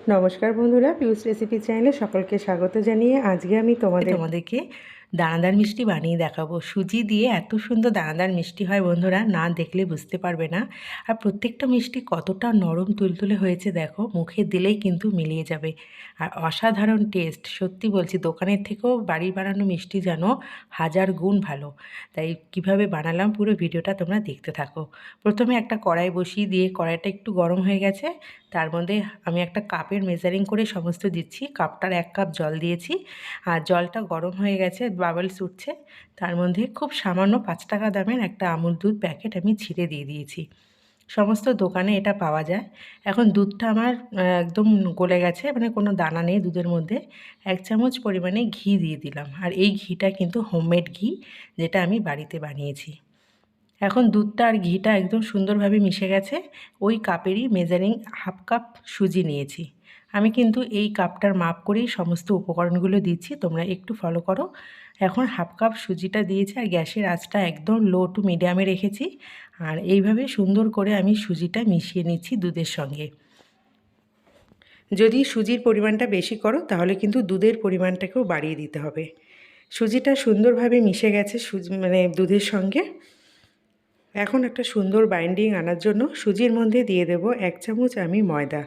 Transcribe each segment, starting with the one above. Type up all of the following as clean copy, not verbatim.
নমস্কার বন্ধুরা, পিউস রেসিপি চ্যানেলে সকলকে স্বাগত জানিয়ে আজকে আমি তোমাদেরকে দানাদার মিষ্টি বানিয়ে দেখাবো। সুজি দিয়ে এত সুন্দর দানাদার মিষ্টি হয় বন্ধুরা, না দেখলে বুঝতে পারবে না। আর প্রত্যেকটা মিষ্টি কতটা নরম তুলতুলে হয়েছে দেখো, মুখে দিলেই কিন্তু মিলিয়ে যাবে। আর অসাধারণ টেস্ট, সত্যি বলছি, দোকানের থেকেও বাড়ির বানানো মিষ্টি যেন হাজার গুণ ভালো। তাই কিভাবে বানালাম পুরো ভিডিওটা তোমরা দেখতে থাকো। প্রথমে একটা কড়াই বসিয়ে দিয়ে কড়াইটা একটু গরম হয়ে গেছে, তার মধ্যে আমি একটা কাপের মেজারিং করে সমস্ত দিচ্ছি। কাপটার 1 কাপ জল দিয়েছি, আর জলটা গরম হয়ে গেছে, বাবলস উঠছে। তার মধ্যে খুব সামান্য 5 টাকা দামের একটা আমুল দুধ প্যাকেট আমি ছিঁড়ে দিয়ে দিয়েছি। সমস্ত দোকানে এটা পাওয়া যায়। এখন দুধটা আমার একদম গলে গেছে, মানে কোনো দানা নেই দুধের মধ্যে। 1 চামচ পরিমাণে ঘি দিয়ে দিলাম, আর এই ঘিটা কিন্তু হোমমেড ঘি, যেটা আমি বাড়িতে বানিয়েছি। এখন দুধটা আর ঘিটা একদম সুন্দরভাবে মিশে গেছে। ওই কাপেরই মেজারিং 1/2 কাপ সুজি নিয়েছি। আমি কিন্তু এই কাপটার মাপ করেই সমস্ত উপকরণগুলো দিচ্ছি, তোমরা একটু ফলো করো। এখন 1/2 কাপ সুজিটা দিয়েছি, আর গ্যাসের আঁচটা একদম লো টু মিডিয়ামে রেখেছি। আর এইভাবে সুন্দর করে আমি সুজিটা মিশিয়ে নিচ্ছি দুধের সঙ্গে। যদি সুজির পরিমাণটা বেশি করো তাহলে কিন্তু দুধের পরিমাণটাকেও বাড়িয়ে দিতে হবে। সুজিটা সুন্দরভাবে মিশে গেছে দুধের সঙ্গে। এখন একটা সুন্দর বাইন্ডিং আনার জন্য সুজির মধ্যে দিয়ে দেব 1 চামচ আমি ময়দা।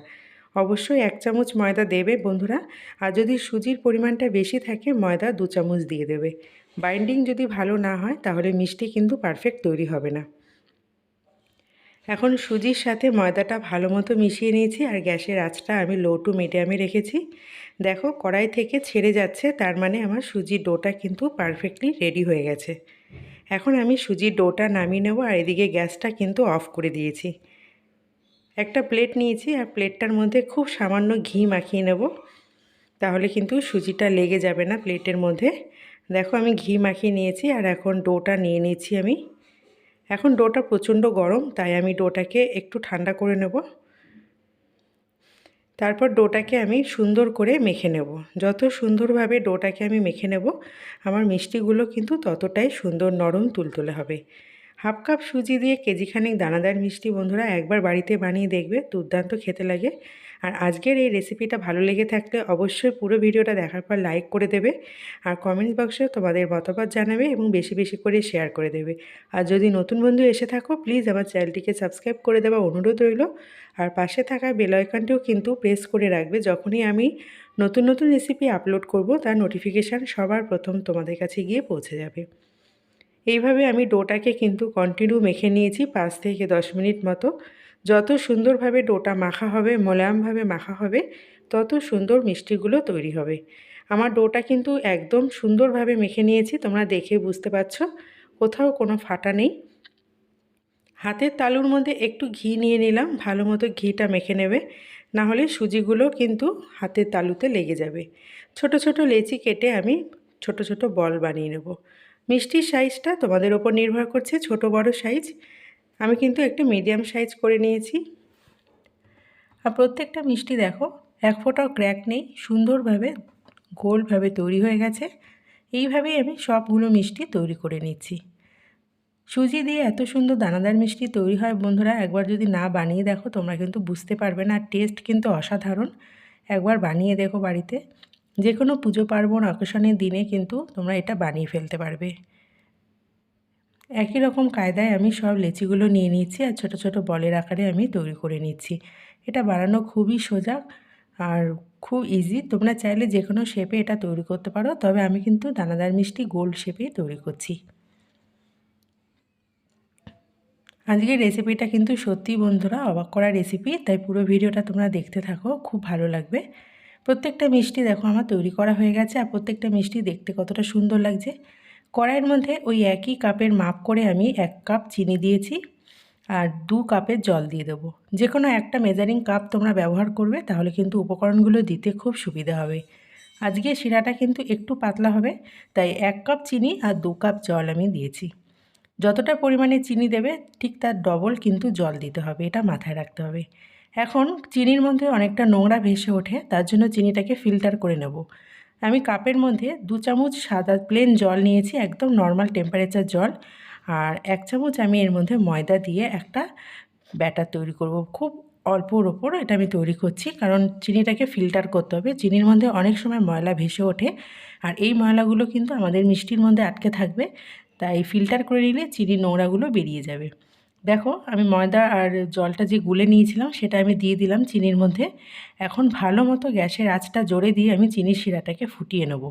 অবশ্যই 1 চামচ ময়দা দেবে বন্ধুরা। আর যদি সুজির পরিমাণটা বেশি থাকে, ময়দা 2 চামচ দিয়ে দেবে। বাইন্ডিং যদি ভালো না হয় তাহলে মিষ্টি কিন্তু পারফেক্ট তৈরি হবে না। এখন সুজির সাথে ময়দাটা ভালো মতো মিশিয়ে নিয়েছি, আর গ্যাসের আঁচটা আমি লো টু মিডিয়ামে রেখেছি। দেখো কড়াই থেকে ছেড়ে যাচ্ছে, তার মানে আমার সুজির ডোটা কিন্তু পারফেক্টলি রেডি হয়ে গেছে। এখন আমি সুজির ডোটা নামিয়ে নেব, আর এদিকে গ্যাসটা কিন্তু অফ করে দিয়েছি। একটা প্লেট নিয়েছি, আর প্লেটটার মধ্যে খুব সামান্য ঘি মাখিয়ে নেব, তাহলে কিন্তু সুজিটা লেগে যাবে না প্লেটের মধ্যে। দেখো আমি ঘি মাখিয়ে নিয়েছি, আর এখন ডোটা নিয়ে নিয়েছি আমি। এখন ডোটা প্রচণ্ড গরম, তাই আমি ডোটাকে একটু ঠান্ডা করে নেব। তারপর ডোটাকে আমি সুন্দর করে মেখে নেব। যত সুন্দরভাবে ডোটাকে আমি মেখে নেব, আমার মিষ্টিগুলো কিন্তু ততটাই সুন্দর নরম তুলতুলে হবে। 1/2 কাপ সুজি দিয়ে কেজিখানেক দানাদার মিষ্টি বন্ধুরা একবার বাড়িতে বানিয়ে দেখবে, দুর্দান্ত খেতে লাগে। আর আজকের এই রেসিপিটা ভালো লেগে থাকলে অবশ্যই পুরো ভিডিওটা দেখার পর লাইক করে দেবে, আর কমেন্ট বক্সে তোমাদের মতামত জানাবে এবং বেশি বেশি করে শেয়ার করে দেবে। আর যদি নতুন বন্ধু এসে থাকো, প্লিজ আমার চ্যানেলটিকে সাবস্ক্রাইব করে দেওয়া অনুরোধ রইল। আর পাশে থাকা বেল আইকনটিও কিন্তু প্রেস করে রাখবে, যখনই আমি নতুন নতুন রেসিপি আপলোড করব তার নোটিফিকেশান সবার প্রথম তোমাদের কাছে গিয়ে পৌঁছে যাবে। এইভাবে আমি ডোটাকে কিন্তু কন্টিনিউ মেখে নিয়েছি 5 থেকে 10 মিনিট মতো। যত সুন্দরভাবে ডোটা মাখা হবে, মোলায়েমভাবে মাখা হবে, তত সুন্দর মিষ্টিগুলো তৈরি হবে। আমার ডোটা কিন্তু একদম সুন্দরভাবে মেখে নিয়েছি, তোমরা দেখে বুঝতে পারছো কোথাও কোনো ফাটা নেই। হাতের তালুর মধ্যে একটু ঘি নিয়ে নিলাম, ভালো মতো ঘিটা মেখে নেবে, না হলে সুজিগুলো কিন্তু হাতের তালুতে লেগে যাবে। ছোট ছোট লেচি কেটে আমি ছোট ছোট বল বানিয়ে নেব। মিষ্টির সাইজটা তোমাদের ওপর নির্ভর করছে, ছোট বড় সাইজ। আমি কিন্তু একটা মিডিয়াম সাইজ করে নিয়েছি। আর প্রত্যেকটা মিষ্টি দেখো এক ফোঁটাও ক্র্যাক নেই, সুন্দরভাবে গোলভাবে তৈরি হয়ে গেছে। এইভাবেই আমি সবগুলো মিষ্টি তৈরি করে নিচ্ছি। সুজি দিয়ে এত সুন্দর দানাদার মিষ্টি তৈরি হয় বন্ধুরা, একবার যদি না বানিয়ে দেখো তোমরা কিন্তু বুঝতে পারবে না। টেস্ট কিন্তু অসাধারণ। একবার বানিয়ে দেখো বাড়িতে, যে কোনো পুজো পার্বণ অকেশনের দিনে কিন্তু তোমরা এটা বানিয়ে ফেলতে পারবে। একই রকম কায়দায় আমি সব লেচিগুলো নিয়ে নিচ্ছি, আর ছোট ছোট বলের আকারে আমি তৈরি করে নিচ্ছি। এটা বানানো খুবই সোজা আর খুব ইজি। তোমরা চাইলে যে কোনো শেপে এটা তৈরি করতে পারো, তবে আমি কিন্তু দানাদার মিষ্টি গোল শেপেই তৈরি করছি। আজকের রেসিপিটা কিন্তু সত্যি বন্ধুরা অবাক করা রেসিপি, তাই পুরো ভিডিওটা তোমরা দেখতে থাকো, খুব ভালো লাগবে। প্রত্যেকটা মিষ্টি দেখো আমার তৈরি করা হয়ে গেছে, আর প্রত্যেকটা মিষ্টি দেখতে কতটা সুন্দর লাগছে। কড়াইয়ের মধ্যে ওই একই কাপের মাপ করে আমি 1 কাপ চিনি দিয়েছি, আর 2 কাপের জল দিয়ে দেবো। যে কোনো একটা মেজারিং কাপ তোমরা ব্যবহার করবে, তাহলে কিন্তু উপকরণগুলো দিতে খুব সুবিধা হবে। আজকে শিরাটা কিন্তু একটু পাতলা হবে, তাই 1 কাপ চিনি আর 2 কাপ জল আমি দিয়েছি। যতটা পরিমাণে চিনি দেবে ঠিক তার ডবল কিন্তু জল দিতে হবে, এটা মাথায় রাখতে হবে। এখন চিনির মধ্যে অনেকটা নোংরা ভেসে ওঠে, তার জন্য চিনিটাকে ফিল্টার করে নেব। আমি কাপের মধ্যে 2 চামচ সাদা প্লেন জল নিয়েছি, একদম নর্মাল টেম্পারেচার জল। আর 1 চামচ আমি এর মধ্যে ময়দা দিয়ে একটা ব্যাটার তৈরি করব। খুব অল্পর ওপর এটা আমি তৈরি করছি, কারণ চিনিটাকে ফিল্টার করতে হবে। চিনির মধ্যে অনেক সময় ময়লা ভেসে ওঠে, আর এই ময়লাগুলো কিন্তু আমাদের মিষ্টির মধ্যে আটকে থাকবে, তাই ফিল্টার করে নিলে চিনির নোংরাগুলো বেরিয়ে যাবে। দেখো আমি ময়দা আর জলটা যে গুলে নিয়েছিলাম সেটা আমি দিয়ে দিলাম চিনির মধ্যে। এখন ভালো মতো গ্যাসের আঁচটা জোরে দিয়ে আমি চিনির শিরাটাকে ফুটিয়ে নেব।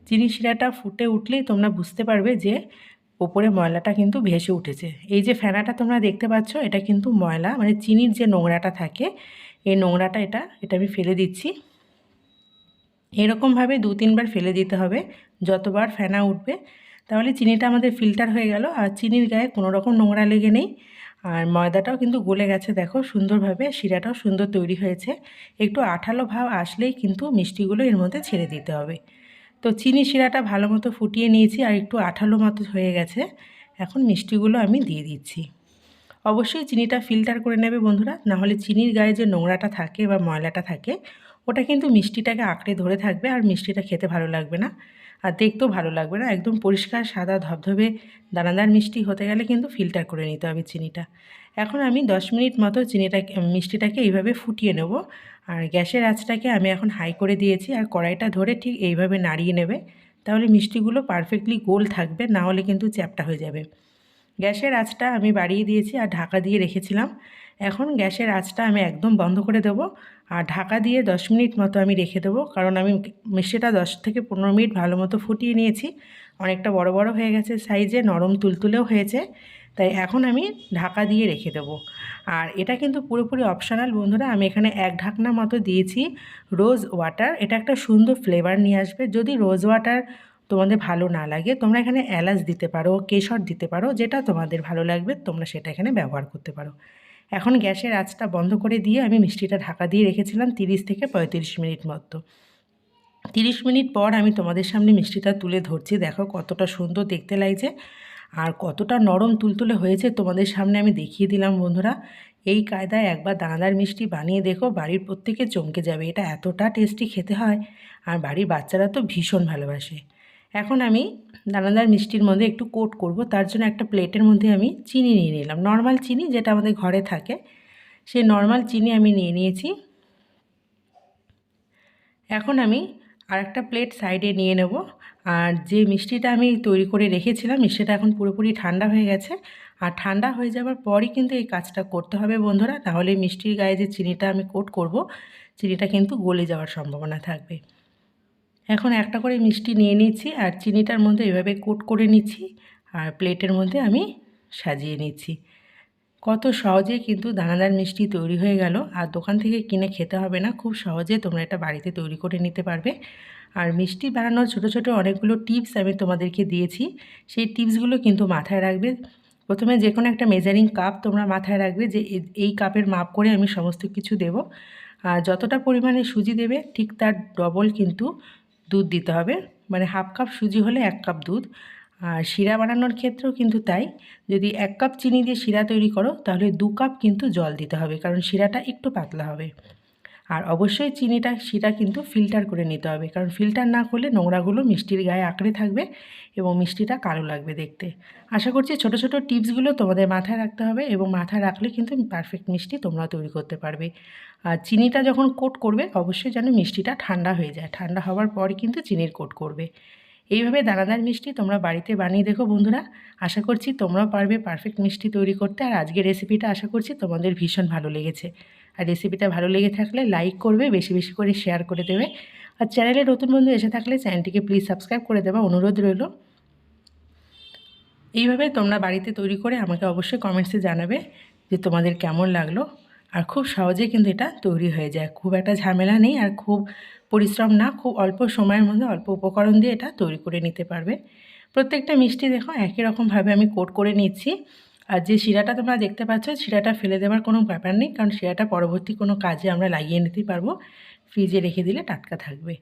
চিনির শিরাটা ফুটে উঠলেই তোমরা বুঝতে পারবে যে ওপরে ময়লাটা কিন্তু ভেসে উঠেছে। এই যে ফেনাটা তোমরা দেখতে পাচ্ছ, এটা কিন্তু ময়লা, মানে চিনির যে নোংরাটা থাকে এই নোংরাটা এটা আমি ফেলে দিচ্ছি। এরকমভাবে 2-3 বার ফেলে দিতে হবে। যতবার ফেনা উঠবে তাহলে চিনিটা আমাদের ফিল্টার হয়ে গেল, আর চিনির গায়ে কোনো রকম নোংরা লেগে নেই। আর ময়দাটাও কিন্তু গলে গেছে, দেখো সুন্দরভাবে, শিরাটাও সুন্দর তৈরি হয়েছে। একটু আঠালো ভাব আসলেই কিন্তু মিষ্টিগুলো এর মধ্যে ছেড়ে দিতে হবে। তো চিনি শিরাটা ভালো মতো ফুটিয়ে নিয়েছি, আর একটু আঠালো মতো হয়ে গেছে। এখন মিষ্টিগুলো আমি দিয়ে দিচ্ছি। অবশ্যই চিনিটা ফিল্টার করে নেবে বন্ধুরা, নাহলে চিনির গায়ে যে নোংরাটা থাকে বা ময়লাটা থাকে ওটা কিন্তু মিষ্টিটাকে আঁকড়ে ধরে থাকবে, আর মিষ্টিটা খেতে ভালো লাগবে না, আর দেখতেও ভালো লাগবে না। একদম পরিষ্কার সাদা ধবধবে দানাদার মিষ্টি হতে গেলে কিন্তু ফিল্টার করে নিতে হবে চিনিটা। এখন আমি 10 মিনিট মতো মিষ্টিটাকে এইভাবে ফুটিয়ে নেব। আর গ্যাসের আঁচটাকে আমি এখন হাই করে দিয়েছি, আর কড়াইটা ধরে ঠিক এইভাবে নাড়িয়ে নেবে, তাহলে মিষ্টিগুলো পারফেক্টলি গোল থাকবে, না হলে কিন্তু চ্যাপ্টা হয়ে যাবে। গ্যাসের আঁচটা আমি বাড়িয়ে দিয়েছি আর ঢাকা দিয়ে রেখেছিলাম। এখন গ্যাসের আঁচটা আমি একদম বন্ধ করে দেবো, আর ঢাকা দিয়ে 10 মিনিট মতো আমি রেখে দেবো, কারণ আমি মিষ্টিটা 10 থেকে 15 মিনিট ভালো মতো ফুটিয়ে নিয়েছি। অনেকটা বড় বড় হয়ে গেছে সাইজে, নরম তুলতুলেও হয়েছে, তাই এখন আমি ঢাকা দিয়ে রেখে দেবো। আর এটা কিন্তু পুরোপুরি অপশনাল বন্ধুরা, আমি এখানে 1 ঢাকনা মতো দিয়েছি রোজ ওয়াটার। এটা একটা সুন্দর ফ্লেভার নিয়ে আসবে। যদি রোজ ওয়াটার তোমাদের ভালো না লাগে, তোমরা এখানে এলাচ দিতে পারো, কেশর দিতে পারো, যেটা তোমাদের ভালো লাগবে তোমরা সেটা এখানে ব্যবহার করতে পারো। এখন গ্যাসের আঁচটা বন্ধ করে দিয়ে আমি মিষ্টিটা ঢাকা দিয়ে রেখেছিলাম 30 থেকে 35 মিনিট মতো। 30 মিনিট পর আমি তোমাদের সামনে মিষ্টিটা তুলে ধরছি। দেখো কতটা সুন্দর দেখতে লাগছে আর কতটা নরম তুলতুলে হয়েছে, তোমাদের সামনে আমি দেখিয়ে দিলাম বন্ধুরা। এই কায়দায় একবার দানাদার মিষ্টি বানিয়ে দেখো, বাড়ির প্রত্যেকে চমকে যাবে। এটা এতটা টেস্টি খেতে হয়, আর বাড়ির বাচ্চারা তো ভীষণ ভালোবাসে। এখন আমি দানাদার মিষ্টির মধ্যে একটু কোট করব, তার জন্য একটা প্লেটের মধ্যে আমি চিনি নিয়ে নিলাম, নর্মাল চিনি যেটা আমাদের ঘরে থাকে, সেই নর্মাল চিনি আমি নিয়ে নিয়েছি। এখন আমি আরেকটা প্লেট সাইডে নিয়ে নেব, আর যে মিষ্টিটা আমি তৈরি করে রেখেছিলাম মিষ্টিটা এখন পুরোপুরি ঠান্ডা হয়ে গেছে। আর ঠান্ডা হয়ে যাওয়ার পরই কিন্তু এই কাজটা করতে হবে বন্ধুরা, তাহলে মিষ্টির গায়ে যে চিনিটা আমি কোট করব চিনিটা কিন্তু গলে যাওয়ার সম্ভাবনা থাকবে। এখন একটা করে মিষ্টি নিয়ে নিচ্ছি আর চিনিটার মধ্যে এভাবে কোট করে নিচ্ছি, আর প্লেটের মধ্যে আমি সাজিয়ে নিচ্ছি। কত সহজে কিন্তু দানাদার মিষ্টি তৈরি হয়ে গেল, আর দোকান থেকে কিনে খেতে হবে না, খুব সহজে তোমরা এটা বাড়িতে তৈরি করে নিতে পারবে। আর মিষ্টি বানানোর ছোটো ছোটো অনেকগুলো টিপস আমি তোমাদেরকে দিয়েছি, সেই টিপসগুলো কিন্তু মাথায় রাখবে। প্রথমে যে কোনো একটা মেজারিং কাপ তোমরা মাথায় রাখবে যে এই কাপের মাপ করে আমি সমস্ত কিছু দেব। আর যতটা পরিমাণে সুজি দেবে ঠিক তার ডবল কিন্তু দুধ দিতে হবে, মানে হাফ কাপ সুজি হলে 1 কাপ দুধ। আর শিরা বানানোর ক্ষেত্রেও কিন্তু তাই, যদি 1 কাপ চিনি দিয়ে শিরা তৈরি করো তাহলে 2 কাপ কিন্তু জল দিতে হবে, কারণ শিরাটা একটু পাতলা হবে। আর অবশ্যই শিরা কিন্তু ফিল্টার করে নিতে হবে, কারণ ফিল্টার না করলে নোংরাগুলো মিষ্টির গায়ে আঁকড়ে থাকবে এবং মিষ্টিটা কালো লাগবে দেখতে। আশা করছি ছোট ছোট টিপসগুলো তোমাদের মাথায় রাখতে হবে, এবং মাথায় রাখলে কিন্তু পারফেক্ট মিষ্টি তোমরা তৈরি করতে পারবে। আর চিনিটা যখন কোট করবে অবশ্যই যেন মিষ্টিটা ঠান্ডা হয়ে যায়, ঠান্ডা হওয়ার পর কিন্তু চিনির কোট করবে। এইভাবে দানাদার মিষ্টি তোমরা বাড়িতে বানিয়ে দেখো বন্ধুরা, আশা করছি তোমরাও পারবে পারফেক্ট মিষ্টি তৈরি করতে। আর আজকের রেসিপিটা আশা করছি তোমাদের ভীষণ ভালো লেগেছে। আর রেসিপিটা ভালো লেগে থাকলে লাইক করবে, বেশি বেশি করে শেয়ার করে দেবে। আর চ্যানেলে নতুন বন্ধু এসে থাকলে চ্যানেলটিকে প্লিজ সাবস্ক্রাইব করে দেওয়া অনুরোধ রইল। এইভাবে তোমরা বাড়িতে তৈরি করে আমাকে অবশ্যই কমেন্টসে জানাবে যে তোমাদের কেমন লাগলো। আর খুব সহজে কিন্তু এটা তৈরি হয়ে যায়, খুব একটা ঝামেলা নেই, আর খুব পরিশ্রম না, খুব অল্প সময়ের মধ্যে অল্প উপকরণ দিয়ে এটা তৈরি করে নিতে পারবে। প্রত্যেকটা মিষ্টি দেখো একই রকমভাবে আমি কোট করে নিচ্ছি। আর যে শিরাটা তোমরা দেখতে পাচ্ছ শিরাটা ফেলে দেওয়ার কোনো ব্যাপার নেই, কারণ শিরাটা পরবর্তী কোনো কাজে আমরা লাগিয়ে নিতে পারবো, ফ্রিজে রেখে দিলে টাটকা থাকবে।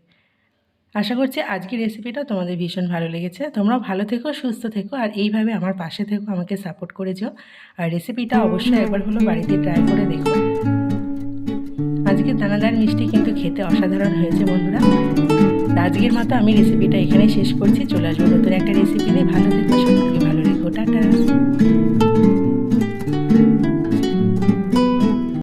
আশা করছি আজকের রেসিপিটা তোমাদের ভীষণ ভালো লেগেছে। তোমরাও ভালো থেকো, সুস্থ থেকো, আর এইভাবে আমার পাশে থেকো, আমাকে সাপোর্ট করে যাও। আর রেসিপিটা অবশ্যই একবার হলো বাড়িতে ট্রাই করে দেখো। আজকের দানাদার মিষ্টি কিন্তু খেতে অসাধারণ হয়েছে বন্ধুরা। আজকের মতো আমি রেসিপিটা এখানে শেষ করছি। চলে আসবো নতুন একটা রেসিপি নিয়ে। ভালো থেকো, সকলকে ভালো রেখো, টাটা।